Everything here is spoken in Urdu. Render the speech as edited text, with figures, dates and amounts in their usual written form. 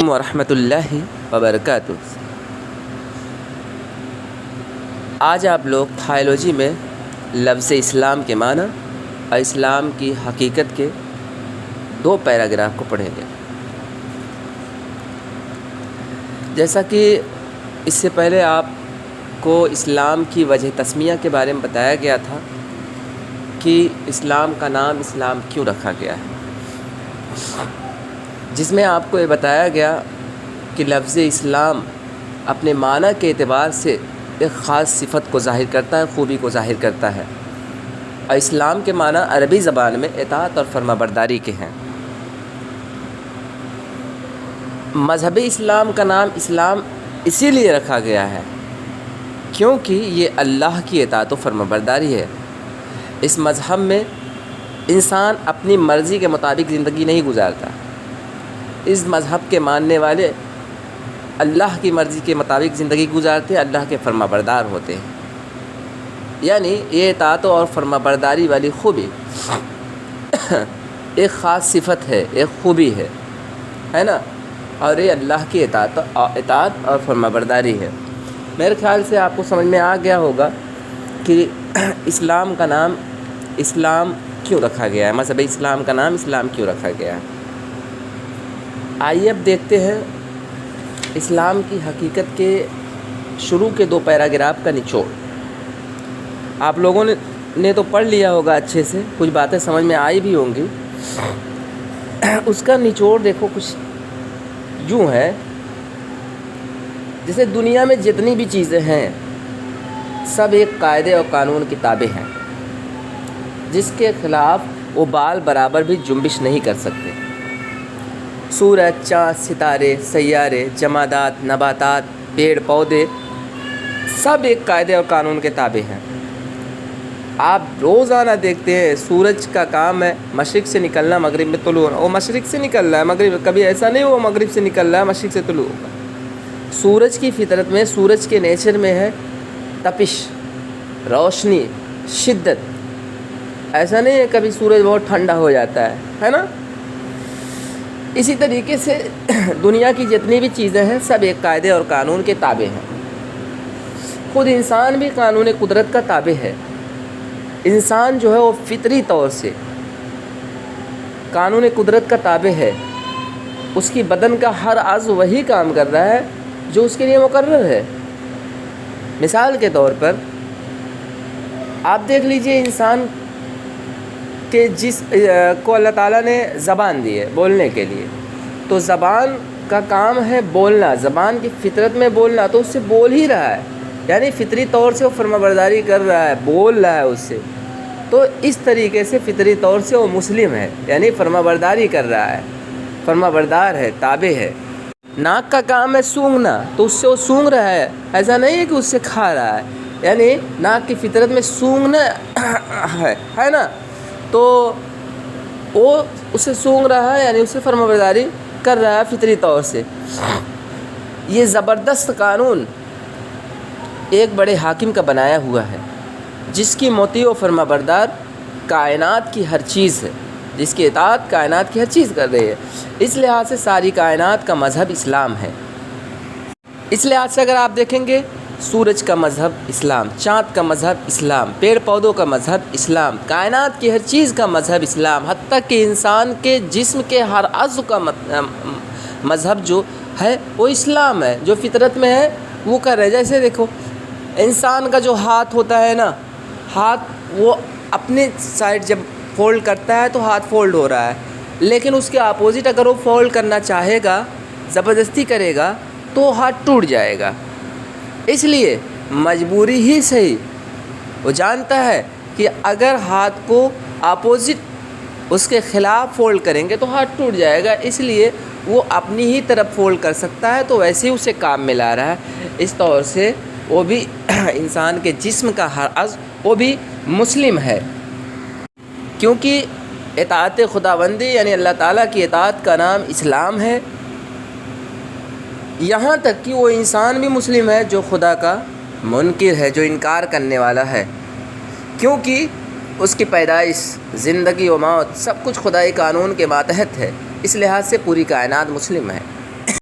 ورحمۃ اللہ وبرکاتہ۔ آج آپ لوگ تھائولوجی میں لفظ اسلام کے معنی اور اسلام کی حقیقت کے 2 پیراگراف کو پڑھیں گے۔ جیسا کہ اس سے پہلے آپ کو اسلام کی وجہ تسمیہ کے بارے میں بتایا گیا تھا کہ اسلام کا نام اسلام کیوں رکھا گیا ہے، جس میں آپ کو یہ بتایا گیا کہ لفظ اسلام اپنے معنی کے اعتبار سے ایک خاص صفت کو ظاہر کرتا ہے، خوبی کو ظاہر کرتا ہے، اور اسلام کے معنی عربی زبان میں اطاعت اور فرما برداری کے ہیں۔ مذہب اسلام کا نام اسلام اسی لیے رکھا گیا ہے کیونکہ یہ اللہ کی اطاعت و فرما برداری ہے۔ اس مذہب میں انسان اپنی مرضی کے مطابق زندگی نہیں گزارتا۔ اس مذہب کے ماننے والے اللہ کی مرضی کے مطابق زندگی گزارتے، اللہ کے فرما بردار ہوتے ہیں۔ یعنی یہ اطاعت اور فرما برداری والی خوبی ایک خاص صفت ہے، ایک خوبی ہے نا، اور یہ اللہ کی اطاعت اور فرما برداری ہے۔ میرے خیال سے آپ کو سمجھ میں آ گیا ہوگا کہ اسلام کا نام اسلام کیوں رکھا گیا ہے، مذہب اسلام کا نام اسلام کیوں رکھا گیا ہے۔ آئیے اب دیکھتے ہیں اسلام کی حقیقت کے شروع کے 2 پیراگراف کا نچوڑ۔ آپ لوگوں نے تو پڑھ لیا ہوگا اچھے سے، کچھ باتیں سمجھ میں آئی بھی ہوں گی۔ اس کا نچوڑ دیکھو کچھ یوں ہے، جیسے دنیا میں جتنی بھی چیزیں ہیں سب ایک قاعدے اور قانون کی تابع ہیں، جس کے خلاف وہ بال برابر بھی جنبش نہیں کر سکتے۔ سورج، چاند، ستارے، سیارے، جمادات، نباتات، پیڑ پودے سب ایک قاعدے اور قانون کے تابع ہیں۔ آپ روزانہ دیکھتے ہیں سورج کا کام ہے مشرق سے نکلنا مغرب میں طلوع ہونا، وہ مشرق سے نکل رہا ہے مغرب، کبھی ایسا نہیں وہ مغرب سے نکل رہا ہے مشرق سے طلوع ہوگا۔ سورج کی فطرت میں، سورج کے نیچر میں ہے تپش، روشنی، شدت۔ ایسا نہیں ہے کبھی سورج بہت ٹھنڈا ہو جاتا ہے نا۔ اسی طریقے سے دنیا کی جتنی بھی چیزیں ہیں سب ایک قاعدے اور قانون کے تابع ہیں۔ خود انسان بھی قانون قدرت کا تابع ہے۔ انسان جو ہے وہ فطری طور سے قانون قدرت کا تابع ہے۔ اس کی بدن کا ہر عضو وہی کام کر رہا ہے جو اس کے لیے مقرر ہے۔ مثال کے طور پر آپ دیکھ لیجئے انسان کہ جس کو اللہ تعالیٰ نے زبان دی ہے بولنے کے لیے، تو زبان کا کام ہے بولنا، زبان کی فطرت میں بولنا، تو اس سے بول ہی رہا ہے، یعنی فطری طور سے وہ فرما برداری کر رہا ہے، بول رہا ہے اس سے۔ تو اس طریقے سے فطری طور سے وہ مسلم ہے، یعنی فرما برداری کر رہا ہے، فرما بردار ہے، تابع ہے۔ ناک کا کام ہے سونگھنا، تو اس سے وہ سونگ رہا ہے، ایسا نہیں ہے کہ اس سے کھا رہا ہے، یعنی ناک کی فطرت میں سونگنا ہے نا، تو وہ اسے سونگ رہا ہے، یعنی اسے فرما برداری کر رہا ہے فطری طور سے۔ یہ زبردست قانون ایک بڑے حاکم کا بنایا ہوا ہے، جس کی مطیع و فرما بردار کائنات کی ہر چیز ہے، جس کی اطاعت کائنات کی ہر چیز کر رہی ہے۔ اس لحاظ سے ساری کائنات کا مذہب اسلام ہے۔ اس لحاظ سے اگر آپ دیکھیں گے سورج کا مذہب اسلام، چاند کا مذہب اسلام، پیڑ پودوں کا مذہب اسلام، کائنات کی ہر چیز کا مذہب اسلام، حتیٰ کہ انسان کے جسم کے ہر عضو کا مذہب جو ہے وہ اسلام ہے، جو فطرت میں ہے وہ کر رہے۔ جیسے دیکھو انسان کا جو ہاتھ ہوتا ہے نا، ہاتھ وہ اپنے سائڈ جب فولڈ کرتا ہے تو ہاتھ فولڈ ہو رہا ہے، لیکن اس کے اپوزٹ اگر وہ فولڈ کرنا چاہے گا، زبردستی کرے گا تو ہاتھ ٹوٹ جائے گا۔ اس لیے مجبوری ہی صحیح، وہ جانتا ہے کہ اگر ہاتھ کو اپوزٹ اس کے خلاف فولڈ کریں گے تو ہاتھ ٹوٹ جائے گا، اس لیے وہ اپنی ہی طرف فولڈ کر سکتا ہے، تو ویسے ہی اسے کام میں لا رہا ہے۔ اس طور سے وہ بھی انسان کے جسم کا ہر عضو وہ بھی مسلم ہے، کیونکہ اطاعت خداوندی یعنی اللہ تعالیٰ کی اطاعت کا نام اسلام ہے۔ یہاں تک کہ وہ انسان بھی مسلم ہے جو خدا کا منکر ہے، جو انکار کرنے والا ہے، کیونکہ اس کی پیدائش، زندگی و موت سب کچھ خدائی قانون کے ماتحت ہے، اس لحاظ سے پوری کائنات مسلم ہے۔